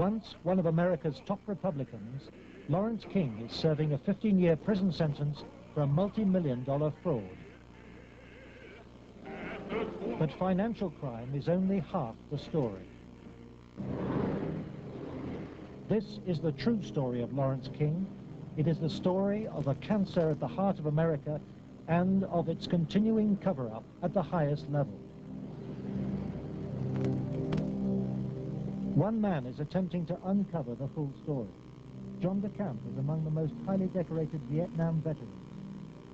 Once one of America's top Republicans, Lawrence King is serving a 15-year prison sentence for a multi-million-dollar fraud. But financial crime is only half the story. This is the true story of Lawrence King. It is the story of a cancer at the heart of America and of its continuing cover-up at the highest level. One man is attempting to uncover the full story. John DeCamp is among the most highly decorated Vietnam veterans.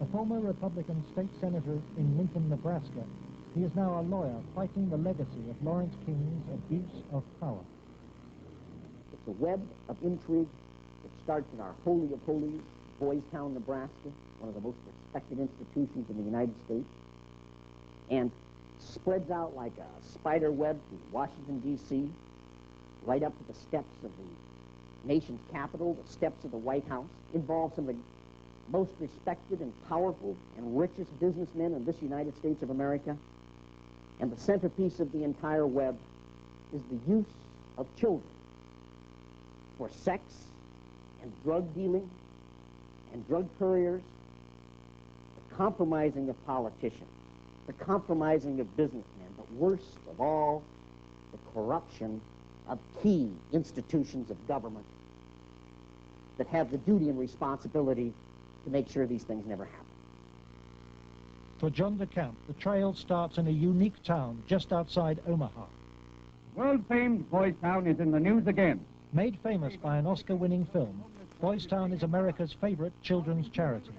A former Republican state senator in Lincoln, Nebraska, he is now a lawyer fighting the legacy of Lawrence King's abuse of power. It's a web of intrigue that starts in our Holy of Holies, Boys Town, Nebraska, one of the most respected institutions in the United States, and spreads out like a spider web through Washington, D.C., right up to the steps of the nation's capital, the steps of the White House, involves some of the most respected and powerful and richest businessmen in this United States of America. And the centerpiece of the entire web is the use of children for sex and drug dealing and drug couriers, the compromising of politicians, the compromising of businessmen, but worst of all, the corruption of key institutions of government that have the duty and responsibility to make sure these things never happen. For John DeCamp, the trail starts in a unique town just outside Omaha. World-famed Boys Town is in the news again. Made famous by an Oscar-winning film, Boys Town is America's favorite children's charity.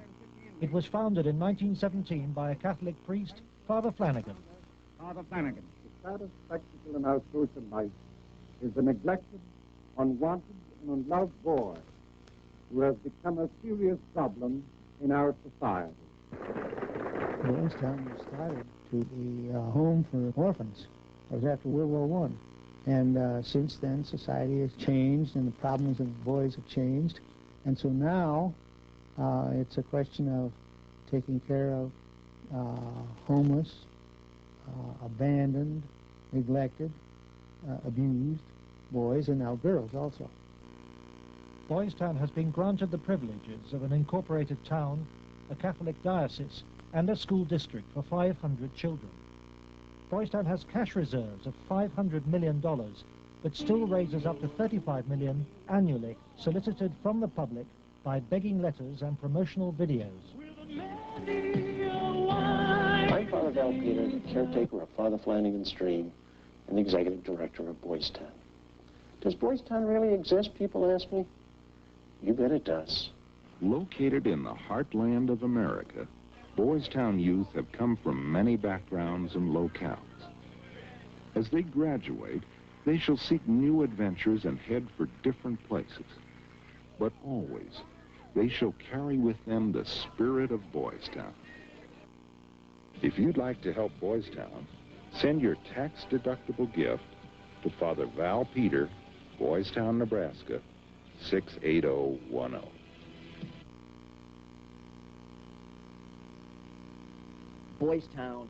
It was founded in 1917 by a Catholic priest, Father Flanagan. Father Flanagan. The saddest spectacle in our social life is the neglected, unwanted, and unloved boy who has become a serious problem in our society. Boys Town was started to be a home for orphans. It was after World War I. And since then, society has changed, and the problems of boys have changed. And so now, it's a question of taking care of homeless, abandoned, neglected, abused boys, and now girls also. Boys Town has been granted the privileges of an incorporated town, a Catholic diocese, and a school district for 500 children. Boys Town has cash reserves of $500 million, but still raises up to $35 million annually, solicited from the public by begging letters and promotional videos. I'm Father Val Peter, the caretaker of Father Flanagan's Stream and the executive director of Boys Town. Does Boys Town really exist, people ask me? You bet it does. Located in the heartland of America, Boys Town youth have come from many backgrounds and locales. As they graduate, they shall seek new adventures and head for different places. But always, they shall carry with them the spirit of Boys Town. If you'd like to help Boys Town, send your tax-deductible gift to Father Val Peter, Boys Town, Nebraska, 68010. Boys Town,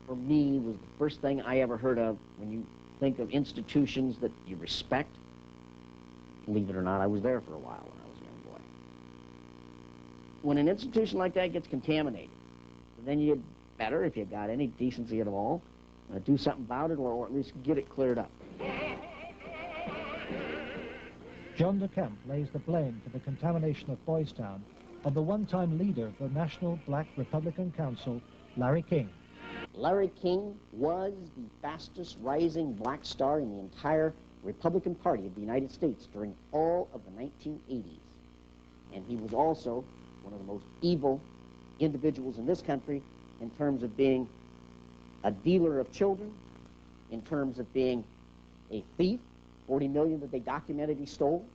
for me, was the first thing I ever heard of when you think of institutions that you respect. Believe it or not, I was there for a while when I was a young boy. When an institution like that gets contaminated, then you'd better, if you got any decency at all, do something about it, or at least get it cleared up. John DeCamp lays the blame for the contamination of Boys Town on the one-time leader of the National Black Republican Council, Larry King. Larry King was the fastest rising black star in the entire Republican Party of the United States during all of the 1980s. And he was also one of the most evil individuals in this country in terms of being a dealer of children, in terms of being a thief, 40 million that they documented he stole,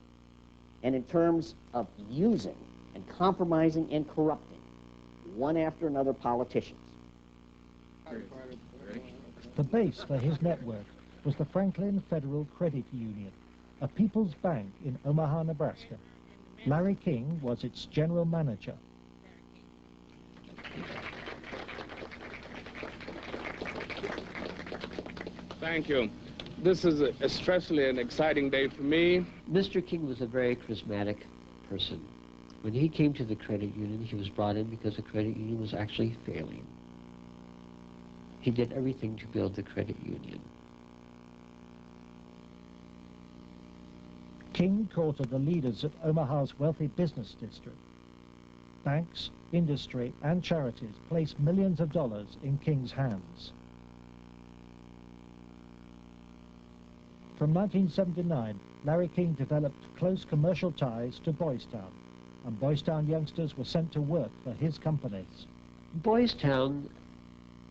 and in terms of using and compromising and corrupting one after another politicians. The base for his network was the Franklin Federal Credit Union, a people's bank in Omaha, Nebraska. Larry King was its general manager. Thank you. This is especially an exciting day for me. Mr. King was a very charismatic person. When he came to the credit union, he was brought in because the credit union was actually failing. He did everything to build the credit union. King courted the leaders of Omaha's wealthy business district. Banks, industry, and charities placed millions of dollars in King's hands. From 1979, Larry King developed close commercial ties to Boys Town, and Boys Town youngsters were sent to work for his companies. Boys Town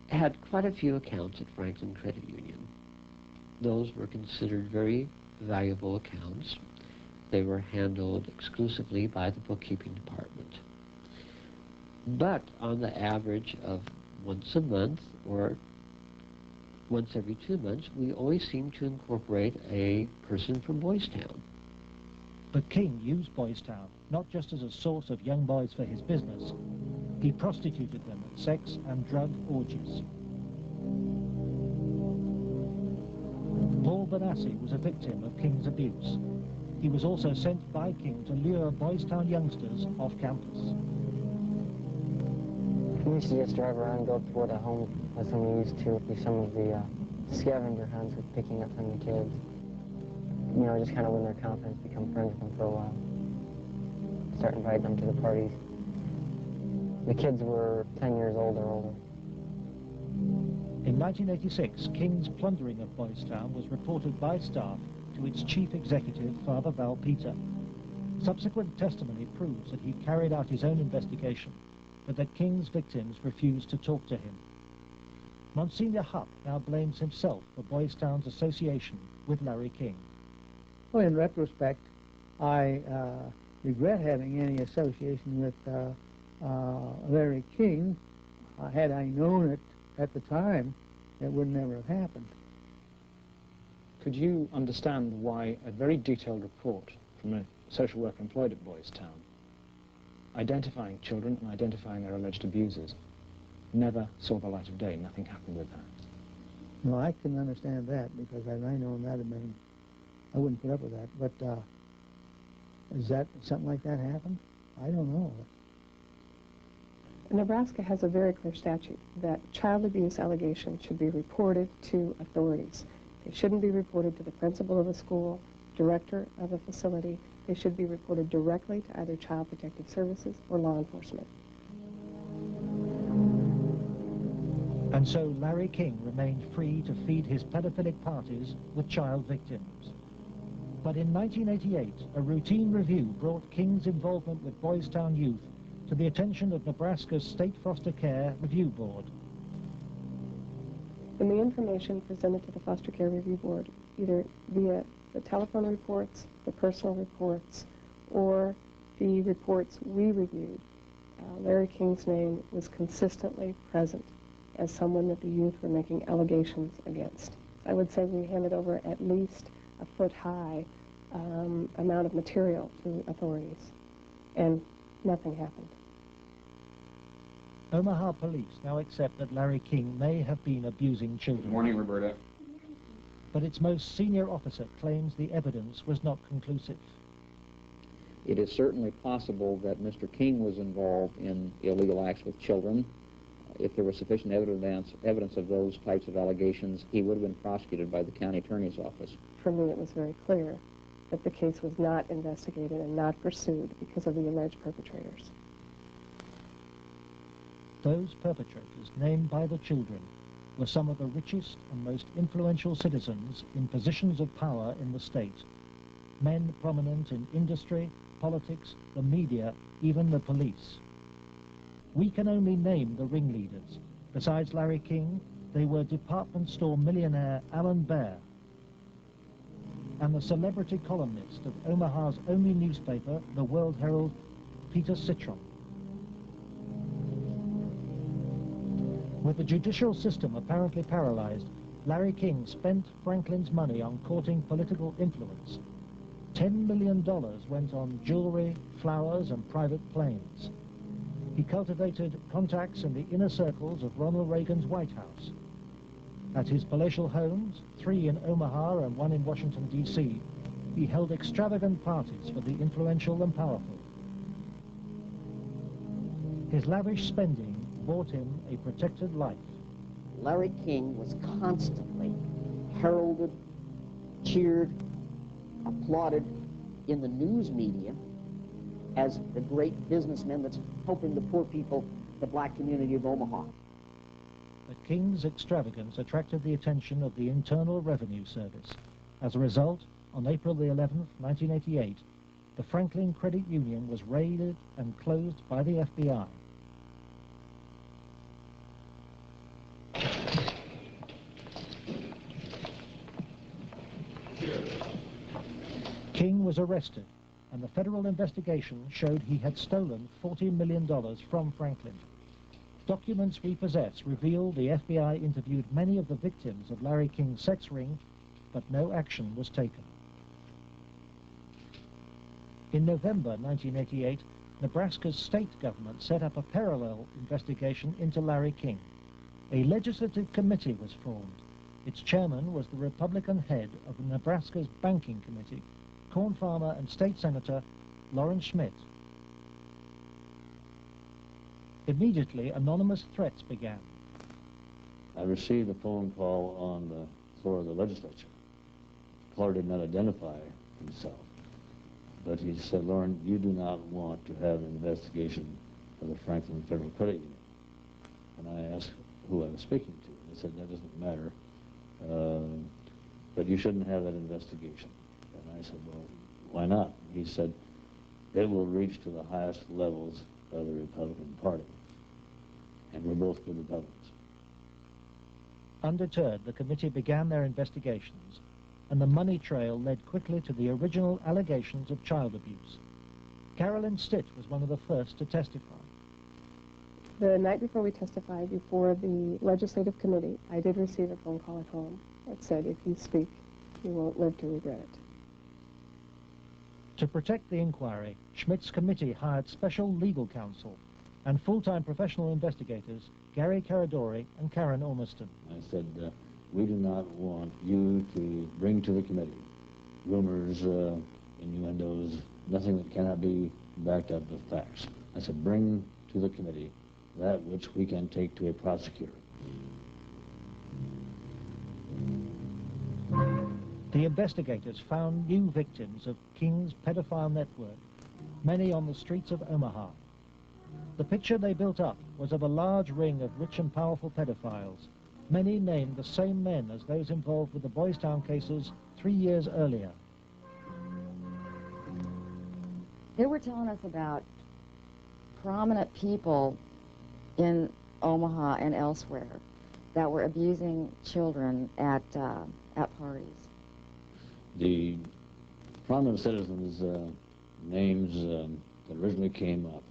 had quite a few accounts at Franklin Credit Union. Those were considered very valuable accounts. They were handled exclusively by the bookkeeping department. But on the average of once a month or once every 2 months, we always seemed to incorporate a person from Boys Town. But King used Boys Town not just as a source of young boys for his business. He prostituted them at sex and drug orgies. Paul Benassi was a victim of King's abuse. He was also sent by King to lure Boys Town youngsters off campus. We used to just drive around and go toward the home with them. We used to do some of the scavenger hunts with picking up some of the kids. You know, just kind of win their confidence, become friends with them for a while. Start inviting them to the parties. The kids were 10 years old or older. In 1986, King's plundering of Boys Town was reported by staff to its chief executive, Father Val Peter. Subsequent testimony proves that he carried out his own investigation, but that King's victims refused to talk to him. Monsignor Hupp now blames himself for Boys Town's association with Larry King. Well, in retrospect, I regret having any association with Larry King. Had I known it at the time, it would never have happened. Could you understand why a very detailed report from a social worker employed at Boys Town, identifying children and identifying their alleged abusers, never saw the light of day? Nothing happened with that. Well, I can understand that, because had I known that, I wouldn't put up with that. But is that something like that happened? I don't know. Nebraska has a very clear statute that child abuse allegations should be reported to authorities. They shouldn't be reported to the principal of a school, director of a facility. They should be reported directly to either Child Protective Services or law enforcement. And so Larry King remained free to feed his pedophilic parties with child victims. But in 1988, a routine review brought King's involvement with Boys Town youth to the attention of Nebraska's State Foster Care Review Board. When the information presented to the Foster Care Review Board, either via the telephone reports, the personal reports, or the reports we reviewed, Larry King's name was consistently present as someone that the youth were making allegations against. I would say we handed over at least a foot-high amount of material to authorities, and nothing happened. Omaha police now accept that Larry King may have been abusing children. Good morning, Roberta. But its most senior officer claims the evidence was not conclusive. It is certainly possible that Mr. King was involved in illegal acts with children. If there was sufficient evidence of those types of allegations, he would have been prosecuted by the county attorney's office. For me, it was very clear that the case was not investigated and not pursued because of the alleged perpetrators. Those perpetrators, named by the children, were some of the richest and most influential citizens in positions of power in the state. Men prominent in industry, politics, the media, even the police. We can only name the ringleaders. Besides Larry King, they were department store millionaire Alan Baer and the celebrity columnist of Omaha's only newspaper, the World Herald, Peter Citron. With the judicial system apparently paralyzed, Larry King spent Franklin's money on courting political influence. $10 million went on jewelry, flowers, and private planes. He cultivated contacts in the inner circles of Ronald Reagan's White House. At his palatial homes, 3 in Omaha and 1 in Washington, D.C., he held extravagant parties for the influential and powerful. His lavish spending bought him a protected life. Larry King was constantly heralded, cheered, applauded in the news media as the great businessman that's helping the poor people, the black community of Omaha. But King's extravagance attracted the attention of the Internal Revenue Service. As a result, on April the 11th, 1988, the Franklin Credit Union was raided and closed by the FBI. King was arrested, and the federal investigation showed he had stolen $40 million from Franklin. Documents we possess reveal the FBI interviewed many of the victims of Larry King's sex ring, but no action was taken. In November 1988, Nebraska's state government set up a parallel investigation into Larry King. A legislative committee was formed. Its chairman was the Republican head of Nebraska's Banking Committee, corn farmer and state senator Lawrence Schmidt. Immediately, anonymous threats began. I received a phone call on the floor of the legislature. Clark did not identify himself, but he said, "Lauren, you do not want to have an investigation of the Franklin Federal Credit Union." And I asked who I was speaking to. They said, "That doesn't matter, but you shouldn't have that investigation." And I said, "Well, why not?" He said, "It will reach to the highest levels of the Republican Party, and we're both good Republicans." Undeterred, the committee began their investigations, and the money trail led quickly to the original allegations of child abuse. Carolyn Stitt was one of the first to testify. The night before we testified before the legislative committee, I did receive a phone call at home that said, "If you speak, you won't live to regret it." To protect the inquiry, Schmidt's committee hired special legal counsel and full-time professional investigators Gary Caradori and Karen Ormiston. I said, "We do not want you to bring to the committee rumors, innuendos, nothing that cannot be backed up with facts." I said, "Bring to the committee that which we can take to a prosecutor." The investigators found new victims of King's pedophile network, many on the streets of Omaha. The picture they built up was of a large ring of rich and powerful pedophiles, many named the same men as those involved with the Boys Town cases 3 years earlier. They were telling us about prominent people in Omaha and elsewhere that were abusing children at parties. The prominent citizens' names that originally came up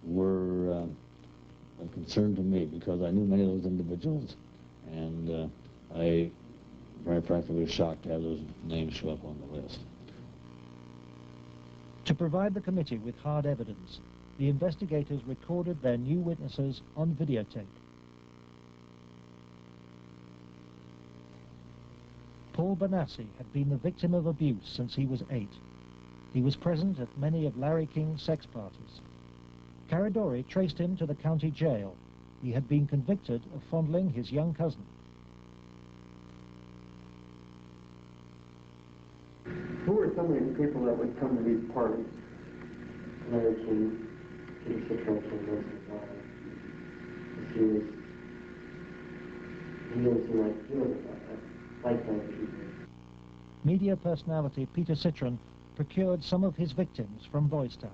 were a concern to me because I knew many of those individuals, and I, very frankly, was shocked to have those names show up on the list. To provide the committee with hard evidence, the investigators recorded their new witnesses on videotape. Paul Bonassi had been the victim of abuse since he was 8. He was present at many of Larry King's sex parties. Caradori traced him to the county jail. He had been convicted of fondling his young cousin. Who were some of these people that would come to these parties? Larry King, Peter Situation, those he was like that. Media personality Peter Citron procured some of his victims from Boys Town.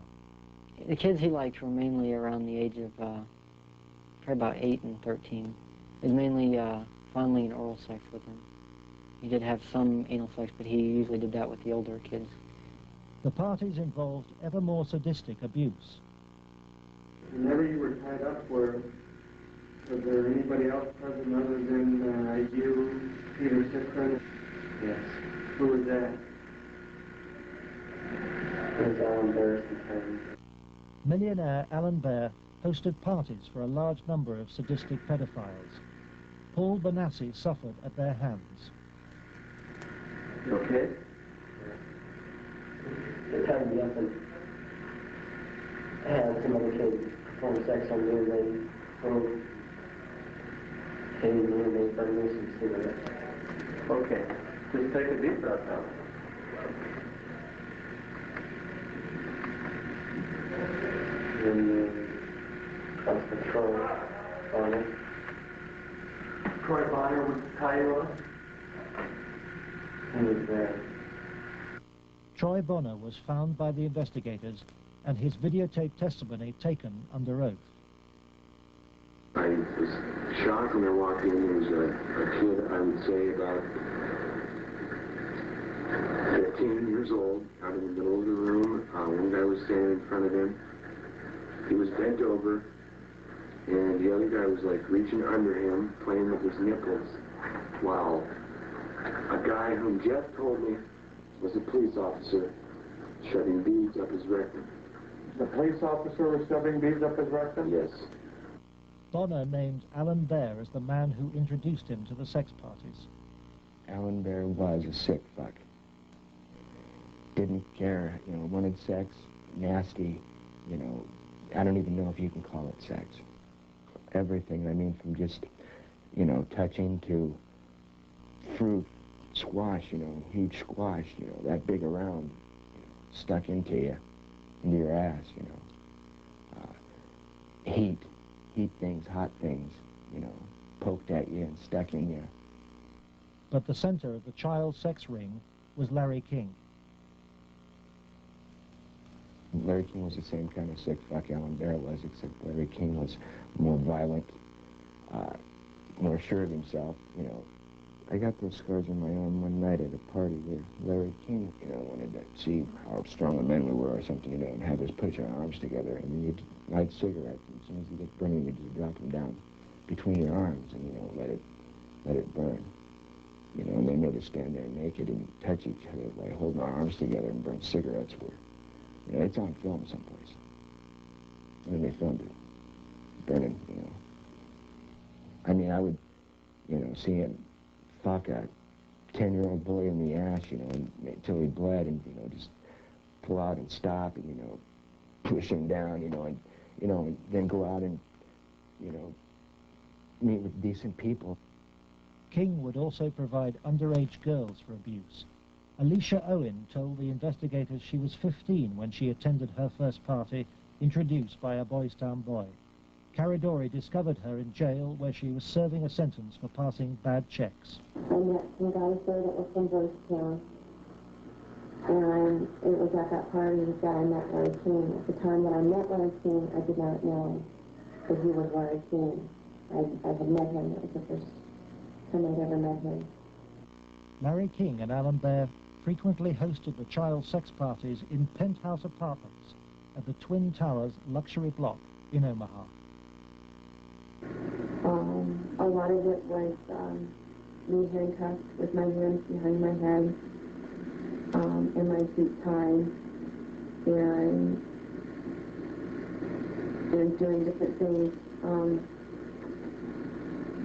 The kids he liked were mainly around the age of probably about 8 and 13. It was mainly fondling and oral sex with them. He did have some anal sex, but he usually did that with the older kids. The parties involved ever more sadistic abuse. Whenever you were tied up, was there anybody else present other than you, Peter Citron? Yes. Who was that? It was Alan Bear. Millionaire Alan Bear hosted parties for a large number of sadistic pedophiles. Paul Benassi suffered at their hands. You okay? They tied me up and had some other kids perform sex on me, and they came to me and they burned me some cigarettes. Okay. Just take a deep breath now. And comes Troy Bonner. Troy Bonner was the tie you on? He was there. Troy Bonner was found by the investigators and his videotape testimony taken under oath. I was shocked when I walked in. There was a kid, I would say about 15 years old, out in the middle of the room. One guy was standing in front of him. He was bent over, and the other guy was like reaching under him, playing with his nipples, while a guy whom Jeff told me was a police officer shoving beads up his rectum. The police officer was shoving beads up his rectum? Yes. Bonner named Alan Bear as the man who introduced him to the sex parties. Alan Bear was a sick fuck. Didn't care, wanted sex, nasty, I don't even know if you can call it sex. Everything, I mean, from just, touching to fruit, squash, huge squash, that big around, stuck into your ass, heat things, hot things, poked at you and stuck in you. But the center of the child sex ring was Larry King. Larry King was the same kind of sick fuck Alan Bear was, except Larry King was more violent, more sure of himself, I got those scars on my arm one night at a party where Larry King, wanted to see how strong a man we were or something, and have us put our arms together, and then you'd light cigarettes, and as soon as you get burning, you just drop them down between your arms and, let it burn. And they made us stand there naked and touch each other by holding our arms together and burn cigarettes. It's on film someplace. And they filmed it. Burning, I mean, I would, see him fuck a 10-year-old boy in the ass, until he bled, and, just pull out and stop, and, push him down, and then go out and, meet with decent people. King would also provide underage girls for abuse. Alicia Owen told the investigators she was 15 when she attended her first party, introduced by a Boys Town boy. Caridori discovered her in jail where she was serving a sentence for passing bad checks. I met some guys there that were from Boys Town, and it was at that party that I met Larry King. At the time that I met Larry King, I did not know that he was Larry King. I had met him. It was the first time I'd ever met him. Larry King and Alan Bear frequently hosted the child sex parties in penthouse apartments at the Twin Towers luxury block in Omaha. A lot of it was me handcuffed with my hands behind my head and my feet tied and doing different things.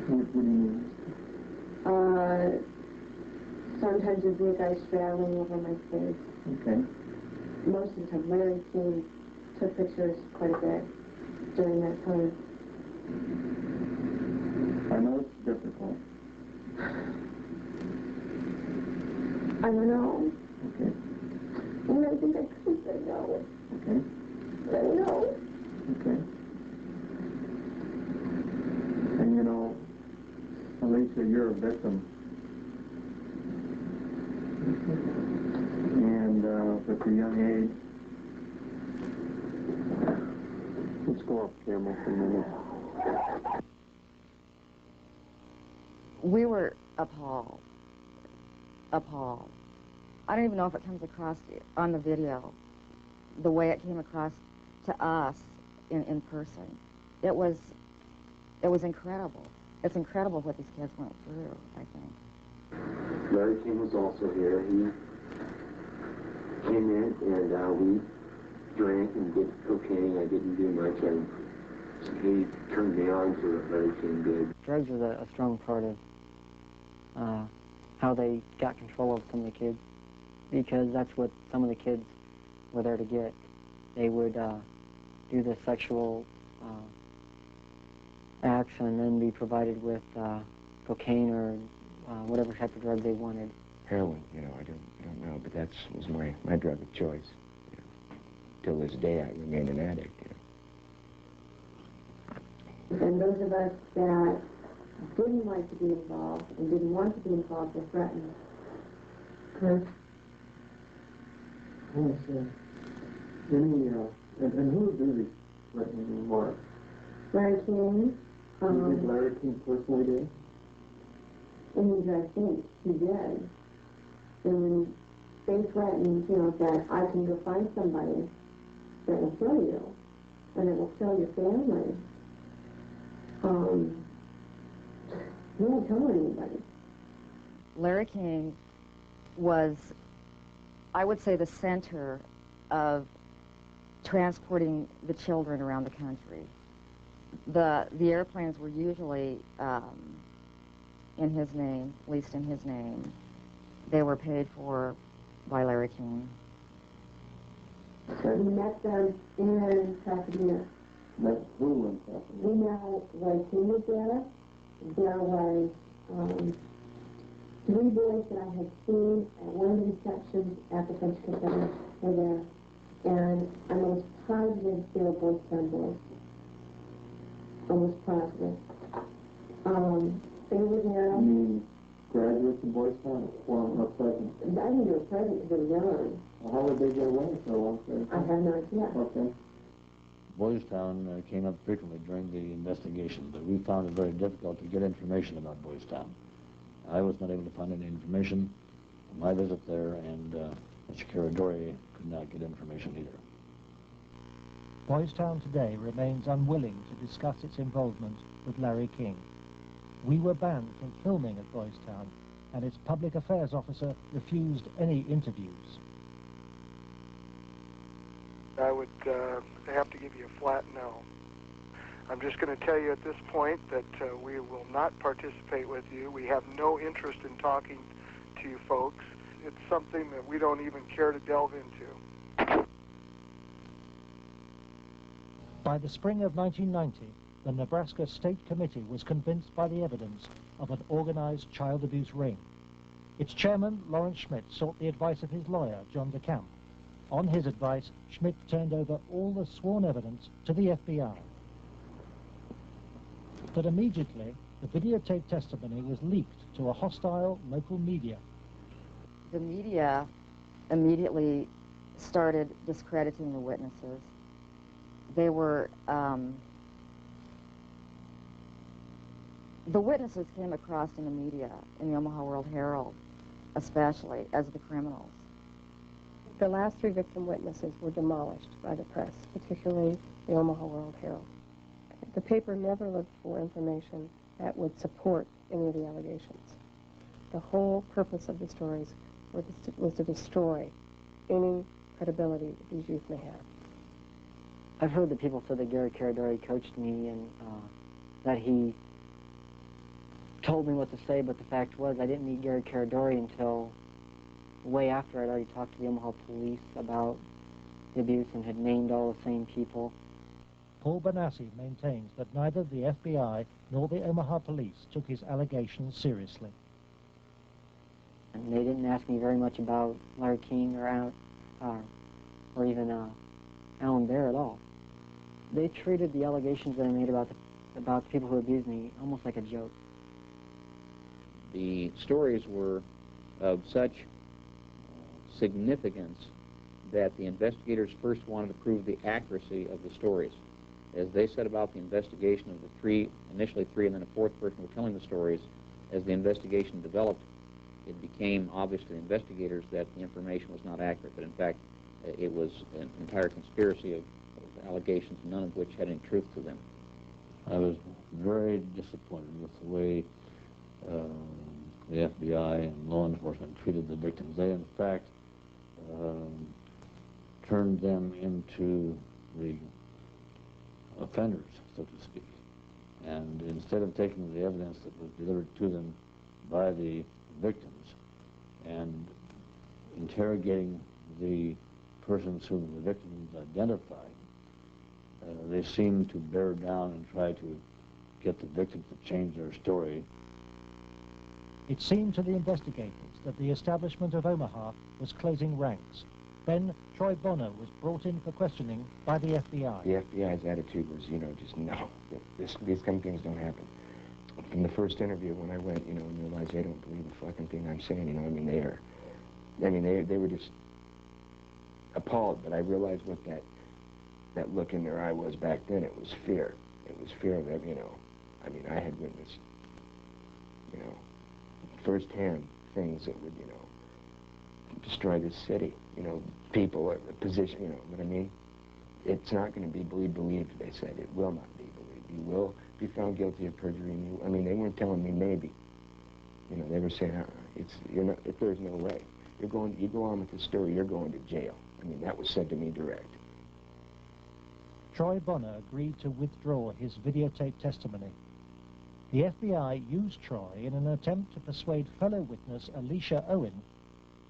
What do you mean? Sometimes there'd be a guy straddling over my face. Okay. Most of the time, Larry King took pictures quite a bit during that time. I know it's difficult. I don't know. Okay. And I think I could say no. Okay. But I know. Okay. And Alicia, you're a victim. And at a young age, let's go off camera for a minute. We were appalled. Appalled. I don't even know if it comes across on the video, the way it came across to us in person. It was incredible. It's incredible what these kids went through, I think. Larry King was also here. He came in and we drank and did cocaine. I didn't do much. he turned me on to it, Larry King did. Drugs was a strong part of how they got control of some of the kids, because that's what some of the kids were there to get. They would do the sexual acts and then be provided with cocaine or whatever type of drug they wanted. Heroin, you know, I don't know, but that was my drug of choice. You know. Till this day, I remain an addict. You know. And those of us that didn't like to be involved and didn't want to be involved were threatened. Chris? Yes, and who do these threatening remarks? Larry King. Did Larry King personally do? And I think he did. And they threatened, you know, that I can go find somebody that will kill you, and it will kill your family. He won't tell anybody. Larry King was, I would say, the center of transporting the children around the country. The airplanes were usually in his name, at least in his name. They were paid for by Larry King. So he met them in Pasadena. Met who in Pasadena? We met Larry King was there. There was 3 boys that I had seen at one of the receptions at the French Cafe were there. And I'm almost positive they were Boy Scout boys. Almost positive. They were there. You mean graduates of Boy Scout or present? I think they were present because they were young. Well, how would they get away so long? I have no idea. Okay. Boys Town came up frequently during the investigation, but we found it very difficult to get information about Boys Town. I was not able to find any information on my visit there, and Mr. Caradori could not get information either. Boys Town today remains unwilling to discuss its involvement with Larry King. We were banned from filming at Boys Town, and its public affairs officer refused any interviews. I would have to give you a flat no. I'm just going to tell you at this point that we will not participate with you. We have no interest in talking to you folks. It's something that we don't even care to delve into. By the spring of 1990, the Nebraska State Committee was convinced by the evidence of an organized child abuse ring. Its chairman, Lawrence Schmidt, sought the advice of his lawyer, John DeCamp. On his advice, Schmidt turned over all the sworn evidence to the FBI. But immediately, the videotape testimony was leaked to a hostile local media. The media immediately started discrediting the witnesses. They were, the witnesses came across in the media, in the Omaha World Herald, especially, as the criminals. The last 3 victim witnesses were demolished by the press, particularly the Omaha World Herald. The paper never looked for information that would support any of the allegations. The whole purpose of the stories was to destroy any credibility that these youth may have. I've heard that people said that Gary Caradori coached me and that he told me what to say, but the fact was I didn't meet Gary Caradori until way after I'd already talked to the Omaha police about the abuse and had named all the same people. Paul Benassi maintains that neither the FBI nor the Omaha police took his allegations seriously. And they didn't ask me very much about Larry King or even Alan Bear at all. They treated the allegations that I made about the people who abused me almost like a joke. The stories were of such significance that the investigators first wanted to prove the accuracy of the stories. As they set about the investigation of the 3, initially 3 and then a 4th person were telling the stories, as the investigation developed, it became obvious to the investigators that the information was not accurate, that in fact it was an entire conspiracy of allegations, none of which had any truth to them. I was very disappointed with the way the FBI and law enforcement treated the victims. They, in fact, turned them into the offenders, so to speak. And instead of taking the evidence that was delivered to them by the victims and interrogating the persons whom the victims identified, they seemed to bear down and try to get the victims to change their story. It seemed to the investigators that the establishment of Omaha was closing ranks. Then Troy Bonner was brought in for questioning by the FBI. The FBI's attitude was, just no, these kind of things don't happen. From the first interview when I went, and realized they don't believe a fucking thing I'm saying, they were just appalled, but I realized what that look in their eye was back then. It was fear. It was fear of it, I had witnessed, firsthand things that would, destroy this city, people, a position, what I mean? It's not going to be believed, they said. It will not be believed. You will be found guilty of perjury. And they weren't telling me maybe. They were saying, if there's no way. You go on with the story, you're going to jail. That was said to me direct. Troy Bonner agreed to withdraw his videotape testimony. The FBI used Troy in an attempt to persuade fellow witness Alicia Owen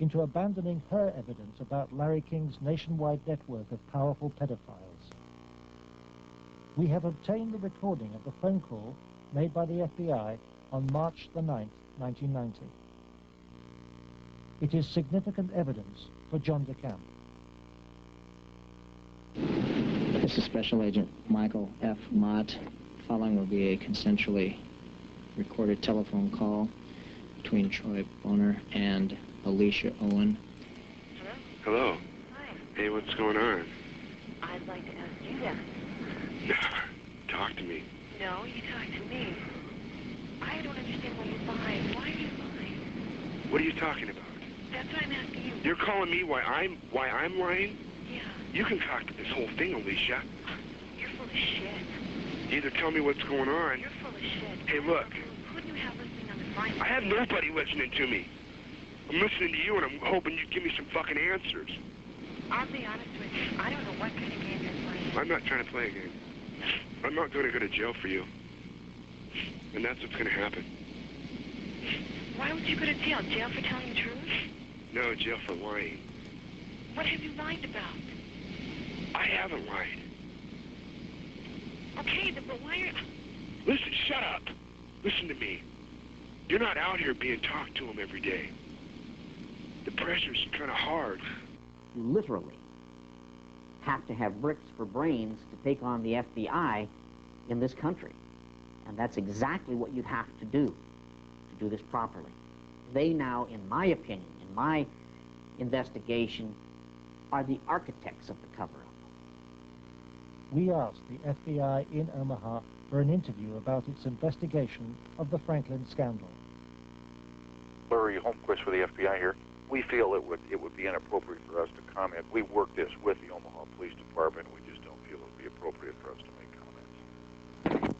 into abandoning her evidence about Larry King's nationwide network of powerful pedophiles. We have obtained the recording of the phone call made by the FBI on March the 9th, 1990. It is significant evidence for John DeCamp. This is Special Agent Michael F. Mott. Following will be a consensually recorded telephone call between Troy Bonner and Alicia Owen. Hello. Hi. Hey, what's going on? I'd like to ask you that. Talk to me. No, you talk to me. I don't understand why you're lying. Why are you lying? What are you talking about? That's what I'm asking you. You're calling me why I'm lying? Yeah. You can talk to this whole thing, Alicia. You're full of shit. Either tell me what's going on. You're full of shit. Hey, look. Who do you have listening on the line? I have nobody listening to me. I'm listening to you, and I'm hoping you'd give me some fucking answers. I'll be honest with you. I don't know what kind of game you're playing. I'm not trying to play a game. I'm not going to go to jail for you. And that's what's going to happen. Why would you go to jail? Jail for telling the truth? No, jail for lying. What have you lied about? I haven't lied. Okay, but why are... Listen, shut up. Listen to me. You're not out here being talked to them every day. The pressure's kind of hard. You literally have to have bricks for brains to take on the FBI in this country. And that's exactly what you'd have to do this properly. They now, in my opinion, in my investigation, are the architects of the cover-up. We asked the FBI in Omaha for an interview about its investigation of the Franklin scandal. Larry Holmquist for the FBI here. We feel it would be inappropriate for us to comment. We work this with the Omaha Police Department. We just don't feel it would be appropriate for us to make comments.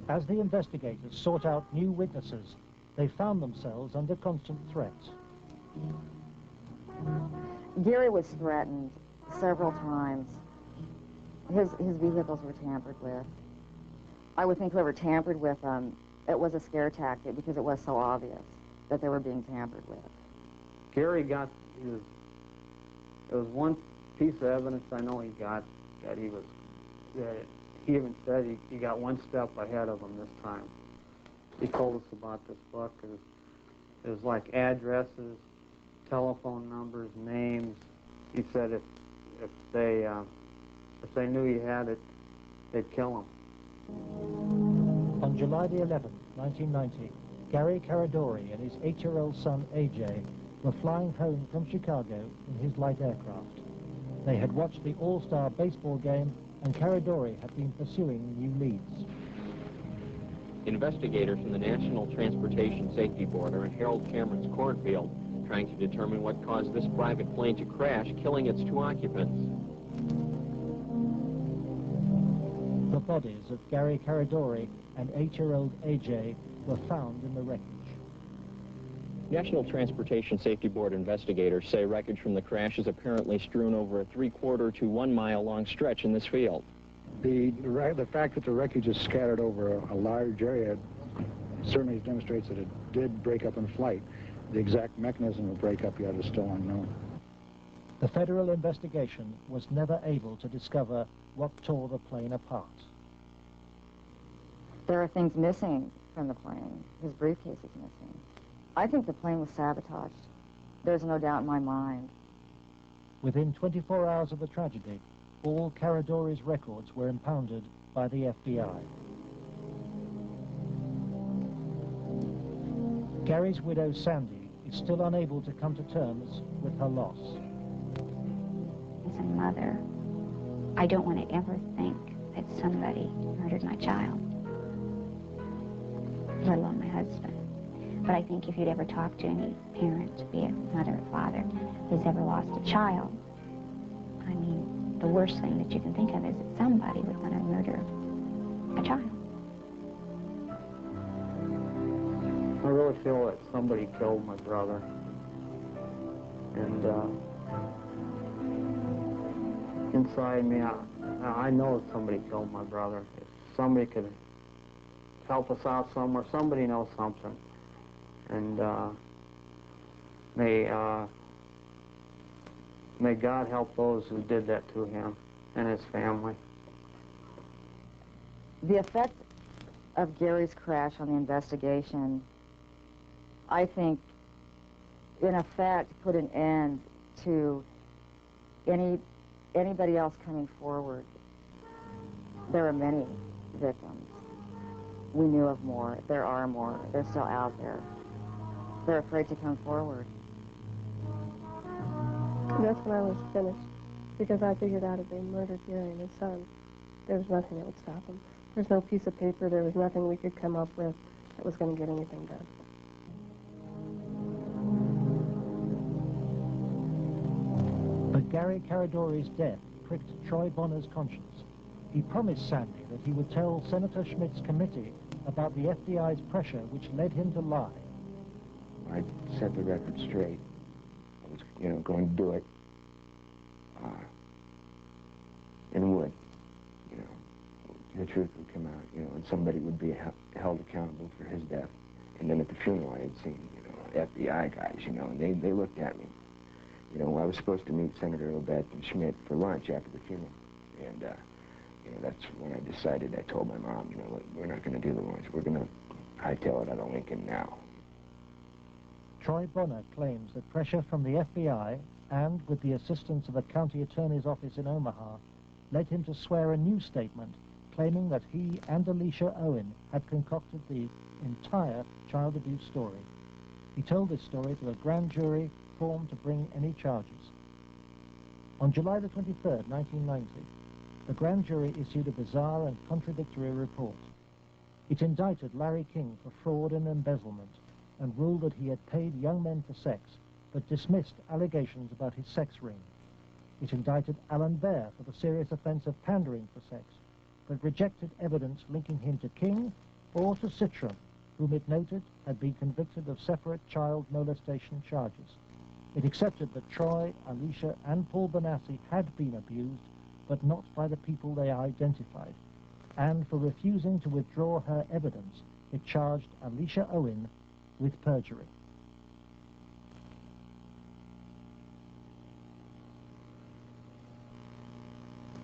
As the investigators sought out new witnesses, they found themselves under constant threat. Gary was threatened several times. His vehicles were tampered with. I would think whoever tampered with them, it was a scare tactic because it was so obvious that they were being tampered with. Gary got there was one piece of evidence I know he got that he even said he got one step ahead of him this time. He told us about this book. It was like addresses, telephone numbers, names. He said if they knew he had it, they'd kill him. On July the 11th, 1990, Gary Caradori and his 8-year-old son, AJ, were flying home from Chicago in his light aircraft. They had watched the All-Star baseball game, and Caradori had been pursuing new leads. Investigators from the National Transportation Safety Board are in Harold Cameron's cornfield, trying to determine what caused this private plane to crash, killing its 2 occupants. The bodies of Gary Caradori and 8-year-old AJ were found in the wreckage. National Transportation Safety Board investigators say wreckage from the crash is apparently strewn over a 3/4 to 1 mile long stretch in this field. The fact that the wreckage is scattered over a large area certainly demonstrates that it did break up in flight. The exact mechanism of breakup yet is still unknown. The federal investigation was never able to discover what tore the plane apart. There are things missing from the plane. His briefcase is missing. I think the plane was sabotaged. There's no doubt in my mind. Within 24 hours of the tragedy, all Caradori's records were impounded by the FBI. Gary's widow, Sandy, is still unable to come to terms with her loss. As a mother, I don't want to ever think that somebody murdered my child, let alone my husband. But I think if you'd ever talk to any parent, be it mother or father, who's ever lost a child, I mean, the worst thing that you can think of is that somebody would want to murder a child. I really feel that somebody killed my brother. And inside me, I know that somebody killed my brother. If somebody could help us out somewhere, somebody knows something. And may God help those who did that to him and his family. The effect of Gary's crash on the investigation, I think, in effect, put an end to anybody else coming forward. There are many victims. We knew of more. There are more. They're still out there. They're afraid to come forward. That's when I was finished, because I figured out if they murdered Gary and his son, there was nothing that would stop them. There's no piece of paper. There was nothing we could come up with that was going to get anything done. But Gary Caradori's death pricked Troy Bonner's conscience. He promised Sandy that he would tell Senator Schmidt's committee about the FBI's pressure which led him to lie. I set the record straight. I was, going to do it. And would, the truth would come out, and somebody would be held accountable for his death. And then at the funeral, I had seen, FBI guys, and they looked at me. I was supposed to meet Senator Obed and Schmidt for lunch after the funeral. And, that's when I decided, I told my mom, we're not going to do the lunch. We're going to hightail it out of Lincoln now. Troy Bonner claims that pressure from the FBI and with the assistance of the county attorney's office in Omaha led him to swear a new statement claiming that he and Alicia Owen had concocted the entire child abuse story. He told this story to a grand jury formed to bring any charges. On July the 23rd, 1990, the grand jury issued a bizarre and contradictory report. It indicted Larry King for fraud and embezzlement and ruled that he had paid young men for sex, but dismissed allegations about his sex ring. It indicted Alan Baer for the serious offense of pandering for sex, but rejected evidence linking him to King or to Citron, whom it noted had been convicted of separate child molestation charges. It accepted that Troy, Alicia, and Paul Bonassi had been abused, but not by the people they identified. And for refusing to withdraw her evidence, it charged Alicia Owen with perjury.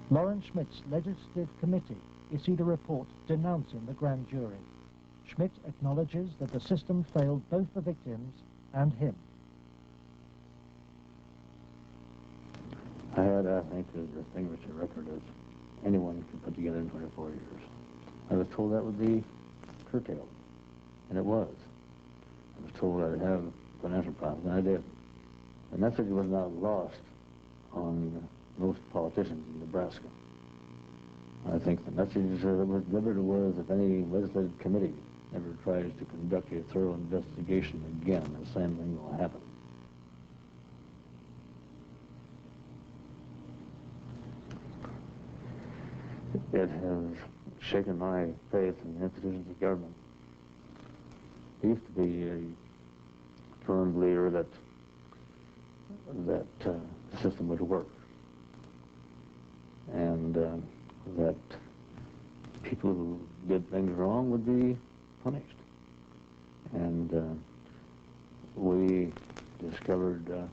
Lawrence Schmidt's legislative committee issued a report denouncing the grand jury. Schmidt acknowledges that the system failed both the victims and him. I had, I think, to distinguish a record as anyone can put together in 24 years. I was told that would be curtailed, and it was. I was told I'd have financial problems, and I did. The message was not lost on most politicians in Nebraska. I think the message that was delivered was if any legislative committee ever tries to conduct a thorough investigation again, the same thing will happen. It has shaken my faith in the institutions of government. It used to be a firm believer that the system would work, and that people who did things wrong would be punished. And we discovered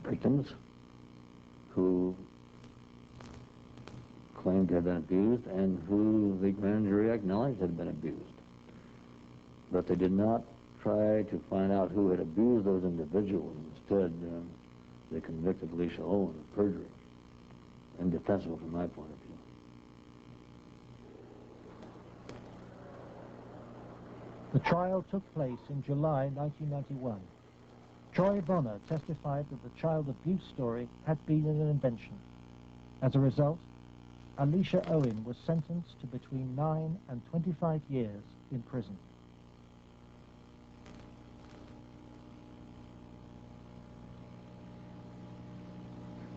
victims who claimed to have been abused and who the grand jury acknowledged had been abused. But they did not try to find out who had abused those individuals. Instead, they convicted Alicia Owen of perjury. Indefensible from my point of view. The trial took place in July 1991. Troy Bonner testified that the child abuse story had been an invention. As a result, Alicia Owen was sentenced to between 9 and 25 years in prison.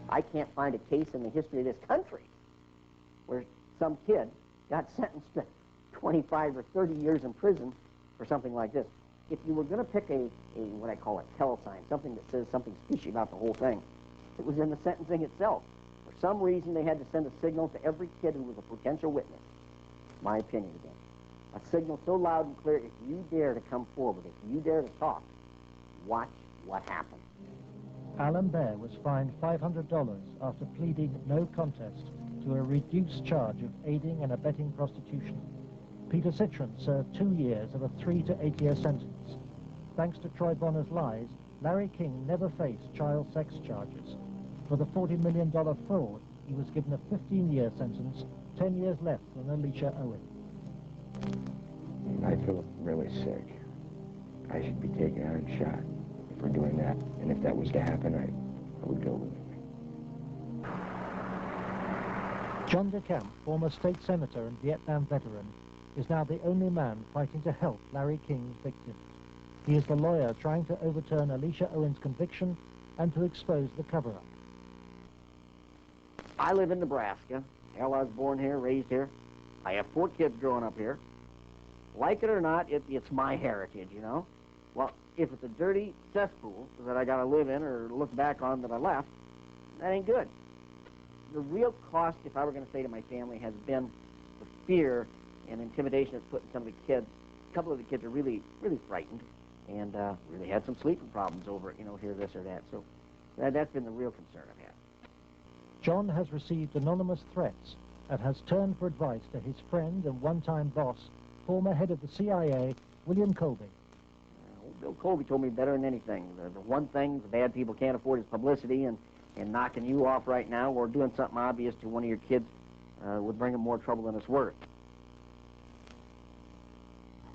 I can't find a case in the history of this country where some kid got sentenced to 25 or 30 years in prison for something like this. If you were going to pick a what I call a tell sign, something that says something fishy about the whole thing, it was in the sentencing itself. For some reason, they had to send a signal to every kid who was a potential witness. My opinion again. A signal so loud and clear, if you dare to come forward, if you dare to talk, watch what happens. Alan Baer was fined $500 after pleading no contest to a reduced charge of aiding and abetting prostitution. Peter Citron served 2 years of a 3 to 8 year sentence. Thanks to Troy Bonner's lies, Larry King never faced child sex charges. For the $40 million fraud, he was given a 15-year sentence, 10 years less than Alicia Owen. I feel really sick. I should be taken out and shot for doing that. And if that was to happen, I would go with it. John DeCamp, former state senator and Vietnam veteran, is now the only man fighting to help Larry King's victims. He is the lawyer trying to overturn Alicia Owen's conviction and to expose the cover-up. I live in Nebraska. Hell, I was born here, raised here. I have 4 kids growing up here. Like it or not, it's my heritage, you know? Well, if it's a dirty cesspool that I got to live in or look back on that I left, that ain't good. The real cost, if I were going to say to my family, has been the fear and intimidation it's put in some of the kids. A couple of the kids are really, really frightened and really had some sleeping problems over it, you know, here, this or that. So that's been the real concern I've had. John has received anonymous threats and has turned for advice to his friend and one-time boss, former head of the CIA, William Colby. Bill Colby told me better than anything. The one thing the bad people can't afford is publicity, and knocking you off right now or doing something obvious to one of your kids would bring them more trouble than it's worth.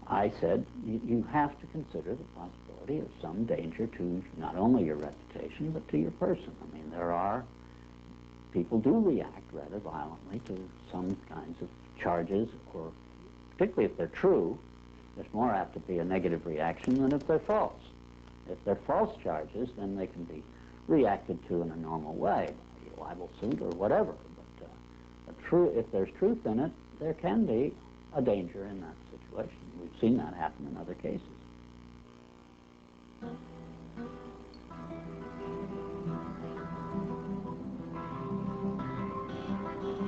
I said, you have to consider the possibility of some danger to not only your reputation, but to your person. I mean, people do react rather violently to some kinds of charges, or particularly if they're true, there's more apt to be a negative reaction than if they're false. If they're false charges, then they can be reacted to in a normal way, a libel suit or whatever. But if there's truth in it, there can be a danger in that situation. We've seen that happen in other cases.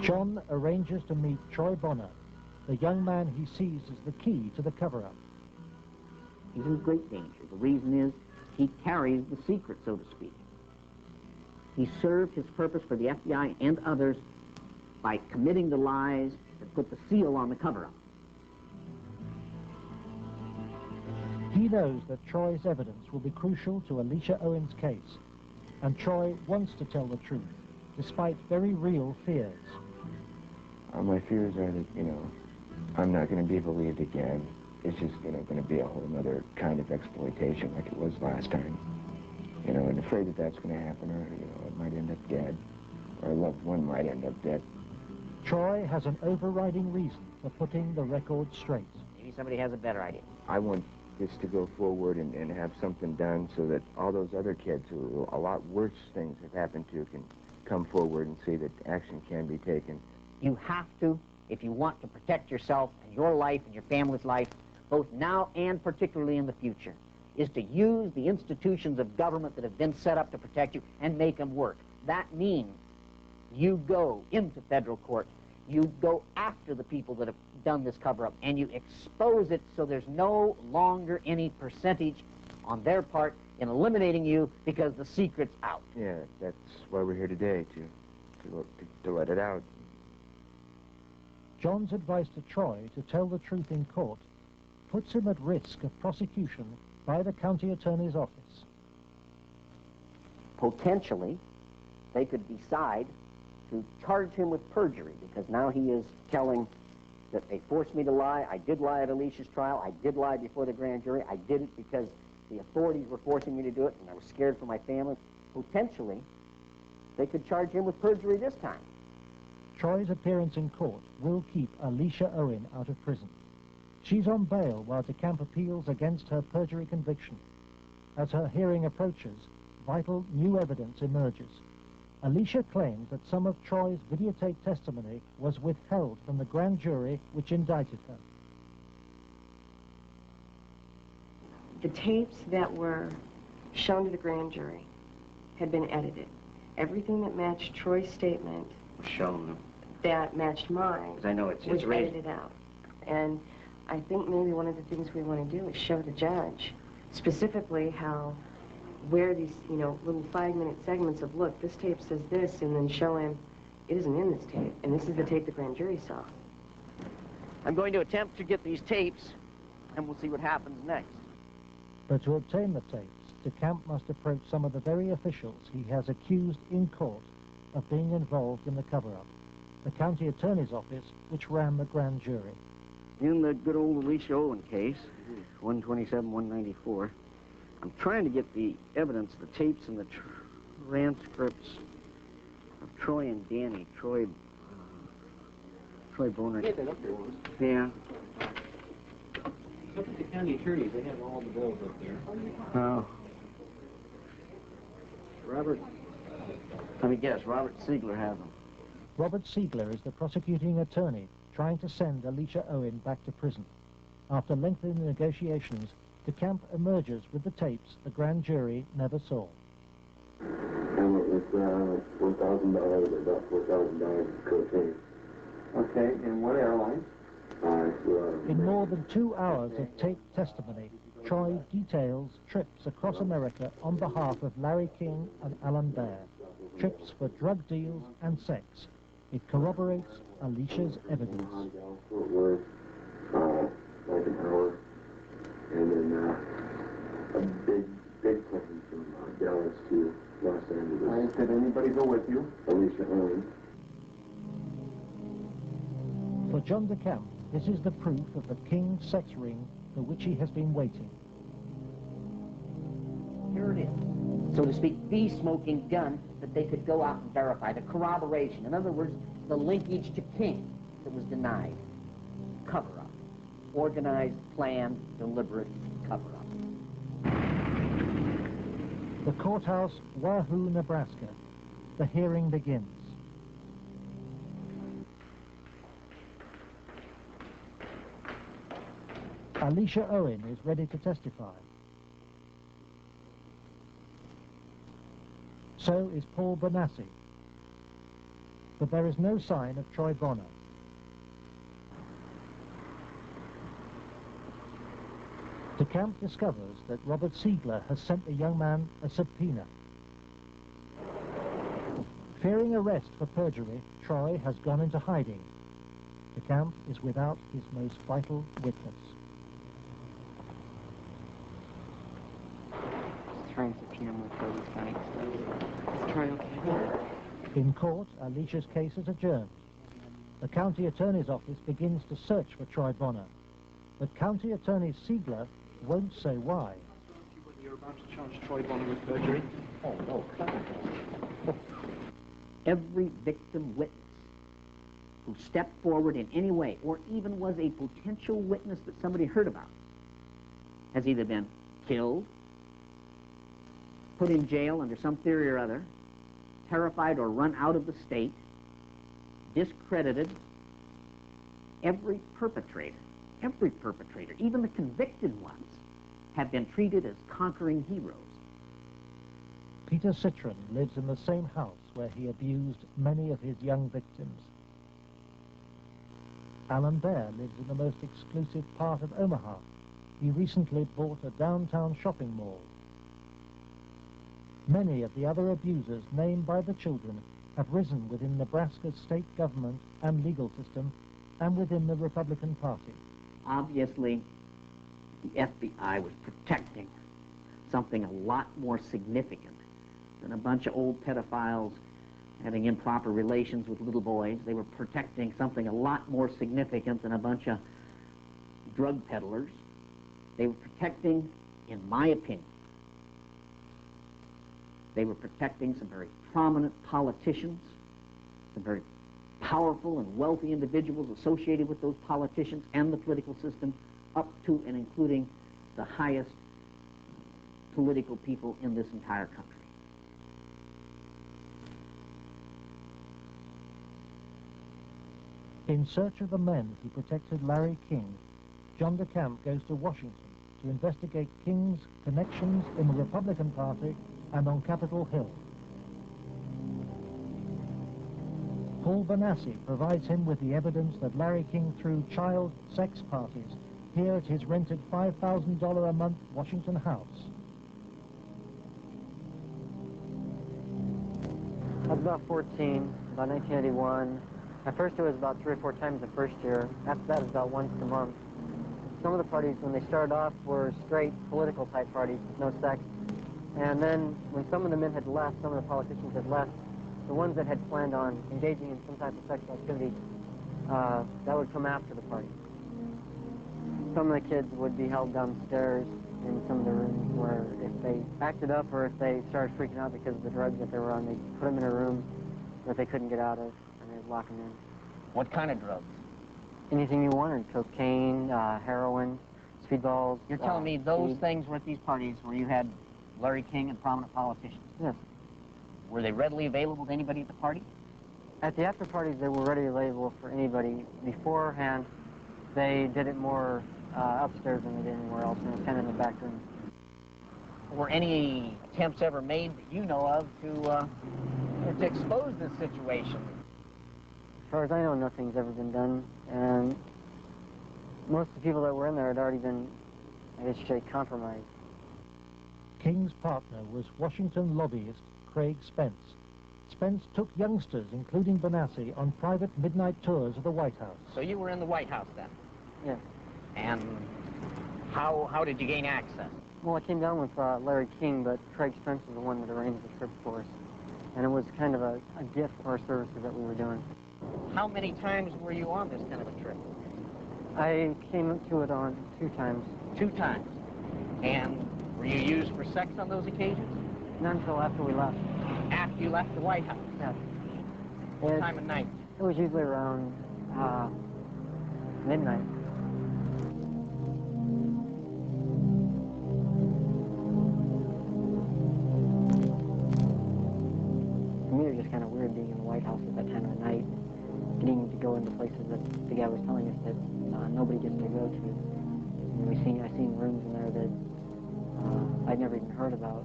John arranges to meet Troy Bonner, the young man he sees as the key to the cover-up. He's in great danger. The reason is he carries the secret, so to speak. He served his purpose for the FBI and others by committing the lies that put the seal on the cover-up. He knows that Troy's evidence will be crucial to Alicia Owen's case, and Troy wants to tell the truth, despite very real fears. My fears are that, I'm not going to be believed again. It's just, going to be a whole other kind of exploitation like it was last time. And afraid that that's going to happen, or, I might end up dead, or a loved one might end up dead. Troy has an overriding reason for putting the record straight. Maybe somebody has a better idea. I want this to go forward and have something done so that all those other kids who a lot worse things have happened to can come forward and see that action can be taken. You have to, if you want to protect yourself and your life and your family's life, both now and particularly in the future. is to use the institutions of government that have been set up to protect you and make them work. That means you go into federal court, you go after the people that have done this cover-up, and you expose it so there's no longer any percentage on their part in eliminating you because the secret's out. Yeah, that's why we're here today, to let it out. John's advice to Troy to tell the truth in court puts him at risk of prosecution by the county attorney's office. Potentially, they could decide to charge him with perjury because now he is telling that they forced me to lie. I did lie at Alicia's trial. I did lie before the grand jury. I did it because the authorities were forcing me to do it and I was scared for my family. Potentially, they could charge him with perjury this time. Troy's appearance in court will keep Alicia Owen out of prison. She's on bail while DeCamp appeals against her perjury conviction. As her hearing approaches, vital new evidence emerges. Alicia claims that some of Troy's videotaped testimony was withheld from the grand jury which indicted her. The tapes that were shown to the grand jury had been edited. Everything that matched Troy's statement Shown. that matched mine Because I know it's was raised. edited out. And I think maybe one of the things we want to do is show the judge specifically how, where these, little 5-minute segments of, look, this tape says this, and then show him it isn't in this tape, and this is the tape the grand jury saw. I'm going to attempt to get these tapes, and we'll see what happens next. But to obtain the tapes, DeCamp must approach some of the very officials he has accused in court of being involved in the cover-up. The county attorney's office, which ran the grand jury. In the good old Alicia Owen case, 127-194, I'm trying to get the evidence, the tapes and the transcripts of Troy and Danny. Troy Boner. Yeah. Look at the county attorneys, they have all the bills up there. Oh. Robert, let me guess, Robert Siegler has them. Robert Siegler is the prosecuting attorney trying to send Alicia Owen back to prison. After lengthy negotiations, DeCamp emerges with the tapes the grand jury never saw. And it was $1,000, about $4,000 cocaine. Okay, in what airline? In more than 2 hours of taped testimony, Troy details trips across America on behalf of Larry King and Alan Baer. Trips for drug deals and sex. It corroborates Alicia's evidence. Fort Worth, like an hour, and then a big plane from Dallas to Los Angeles. Did anybody go with you? Alicia Owen. For John DeCamp, this is the proof of the King sex ring for which he has been waiting. Here it is. So to speak, the smoking gun that they could go out and verify, the corroboration. In other words, the linkage to King that was denied. Cover-up. Organized, planned, deliberate cover-up. The courthouse, Wahoo, Nebraska. The hearing begins. Alicia Owen is ready to testify. So is Paul Bonassi. But there is no sign of Troy Bonner. DeCamp discovers that Robert Siegler has sent the young man a subpoena. Fearing arrest for perjury, Troy has gone into hiding. DeCamp is without his most vital witness. Trying to subpoena him with these guys. Is Troy okay? In court, Alicia's case is adjourned. The county attorney's office begins to search for Troy Bonner, but County Attorney Siegler won't say why. You're about to charge Troy Bonner with perjury? Oh, no, every victim witness who stepped forward in any way, or even was a potential witness that somebody heard about, has either been killed, put in jail under some theory or other, terrified or run out of the state, discredited. Every perpetrator, even the convicted ones, have been treated as conquering heroes. Peter Citron lives in the same house where he abused many of his young victims. Alan Bear lives in the most exclusive part of Omaha. He recently bought a downtown shopping mall. Many of the other abusers named by the children have risen within Nebraska's state government and legal system and within the Republican Party. Obviously, the FBI was protecting something a lot more significant than a bunch of old pedophiles having improper relations with little boys. They were protecting something a lot more significant than a bunch of drug peddlers. They were protecting, in my opinion, they were protecting some very prominent politicians, some very powerful and wealthy individuals associated with those politicians and the political system, up to and including the highest political people in this entire country. In search of the men who protected Larry King, John DeCamp goes to Washington to investigate King's connections in the Republican Party and on Capitol Hill. Paul Benassi provides him with the evidence that Larry King threw child sex parties here at his rented $5,000 a month Washington house. I was about 14, about 1981. At first it was about 3 or 4 times the first year. After that it was about once a month. Some of the parties, when they started off, were straight political type parties with no sex. And then when some of the men had left, some of the politicians had left, the ones that had planned on engaging in some type of sexual activity, that would come after the party. Some of the kids would be held downstairs in some of the rooms where if they acted up or if they started freaking out because of the drugs that they were on, they'd put them in a room that they couldn't get out of, and they'd lock them in. What kind of drugs? Anything you wanted: cocaine, heroin, speedballs. You're telling me those weed. things were at these parties where you had Larry King and prominent politicians? Yes. Were they readily available to anybody at the party? At the after parties, they were readily available for anybody. Beforehand, they did it more upstairs than they did anywhere else, and it was kind of in the back room. Were any attempts ever made that you know of to expose this situation? As far as I know, nothing's ever been done, and most of the people that were in there had already been, I guess you say, compromised. King's partner was Washington lobbyist Craig Spence. Spence took youngsters, including Benassi, on private midnight tours of the White House. So you were in the White House then? Yes. And how did you gain access? Well, I came down with Larry King, but Craig Spence was the one that arranged the trip for us. And it was kind of a gift for our services that we were doing. How many times were you on this kind of a trip? I came to it on 2 times. 2 times. And were you used for sex on those occasions? Not until after we left. After you left the White House? Yes. What time of night? It was usually around midnight. For me, it was just kind of weird being in the White House at that time of the night, getting to go into places that the guy was telling us that nobody gets to go to. And I seen rooms in there that I'd never even heard about.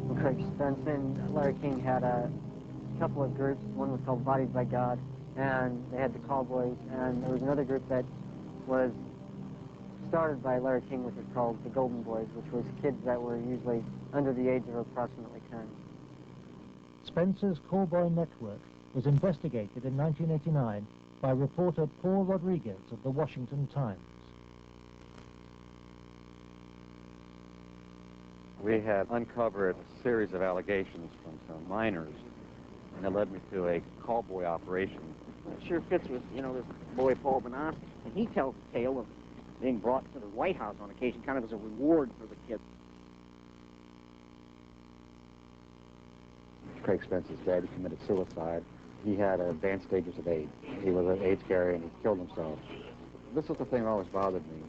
Well, Craig Spence and Larry King had a couple of groups. One was called Bodies by God, and they had the Cowboys, and there was another group that was started by Larry King, which was called the Golden Boys, which was kids that were usually under the age of approximately 10. Spence's Cowboy Network was investigated in 1989 by reporter Paul Rodriguez of the Washington Times. We had uncovered a series of allegations from some minors, and it led me to a cowboy operation. It sure fits with, this boy Paul Benassi. And he tells the tale of being brought to the White House on occasion, kind of as a reward for the kids. Craig Spence's dad, he committed suicide. He had advanced stages of AIDS. He was an AIDS carrier, and he killed himself. This was the thing that always bothered me.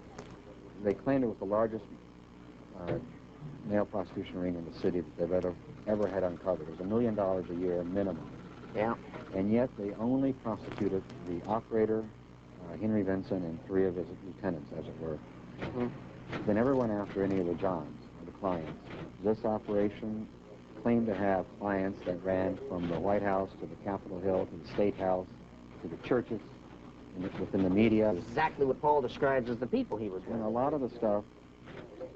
They claimed it was the largest male prostitution ring in the city that they've ever had uncovered. It was $1 million a year minimum. Yeah. And yet they only prosecuted the operator, Henry Vinson, and 3 of his lieutenants, as it were. They never went after any of the Johns, or the clients. This operation claimed to have clients that ran from the White House to the Capitol Hill to the State House to the churches, within the media. Exactly what Paul describes as the people he was with. And a lot of the stuff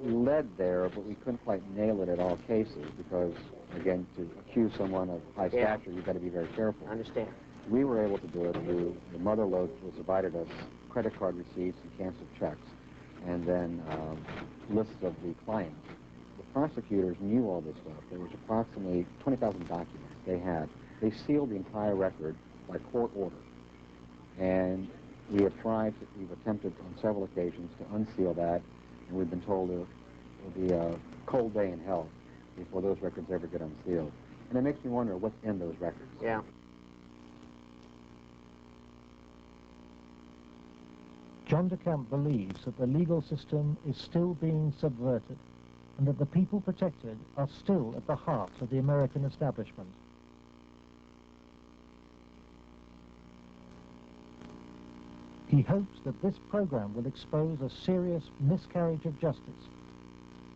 led there, but we couldn't quite nail it at all cases because, again, to accuse someone of high stature, you've got to be very careful. I understand. We were able to do it through the mother lode, which provided us credit card receipts and canceled checks, and then lists of the clients. The prosecutors knew all this stuff. There was approximately 20,000 documents they had. They sealed the entire record by court order. And we've attempted on several occasions to unseal that, and we've been told it will be a cold day in hell before those records ever get unsealed. And it makes me wonder what's in those records. Yeah. John DeCamp believes that the legal system is still being subverted and that the people protected are still at the heart of the American establishment. He hopes that this program will expose a serious miscarriage of justice,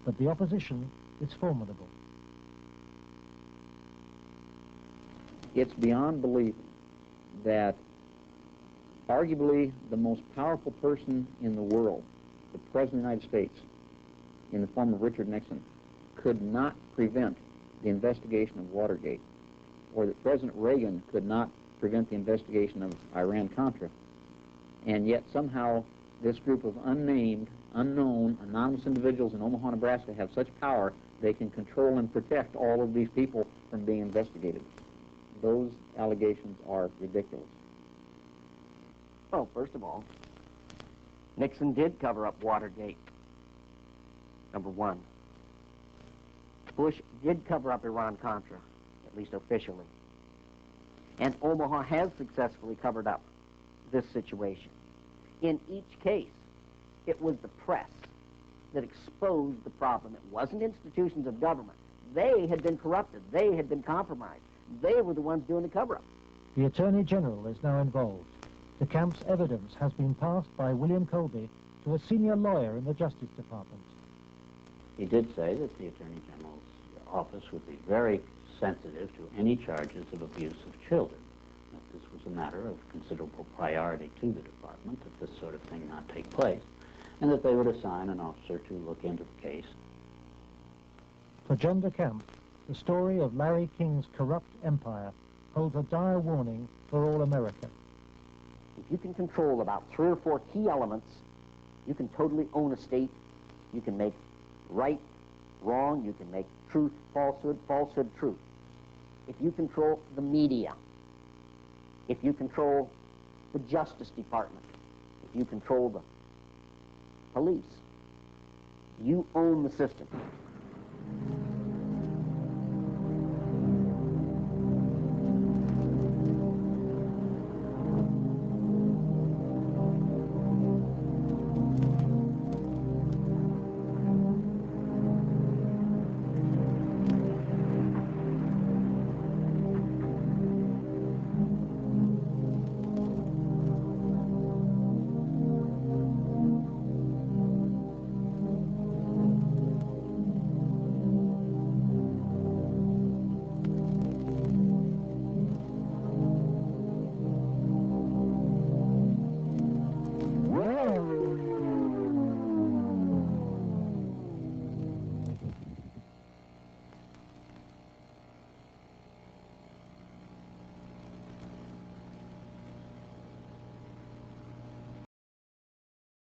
but the opposition is formidable. It's beyond belief that arguably the most powerful person in the world, the President of the United States, in the form of Richard Nixon, could not prevent the investigation of Watergate, or that President Reagan could not prevent the investigation of Iran-Contra, and yet somehow this group of unnamed, unknown, anonymous individuals in Omaha, Nebraska have such power they can control and protect all of these people from being investigated. Those allegations are ridiculous. Well, first of all, Nixon did cover up Watergate. Number one. Bush did cover up Iran-Contra, at least officially. And Omaha has successfully covered up this situation. In each case, it was the press that exposed the problem. It wasn't institutions of government. They had been corrupted. They had been compromised. They were the ones doing the cover-up. The Attorney General is now involved. DeCamp's evidence has been passed by William Colby to a senior lawyer in the Justice Department. He did say that the Attorney General's office would be very sensitive to any charges of abuse of children. That this was a matter of considerable priority to the department, that this sort of thing not take place, and that they would assign an officer to look into the case. For John DeCamp, the story of Larry King's corrupt empire holds a dire warning for all America. If you can control about 3 or 4 key elements, you can totally own a state. You can make right wrong. You can make truth falsehood, falsehood truth. If you control the media, if you control the Justice Department, if you control the police, you own the system.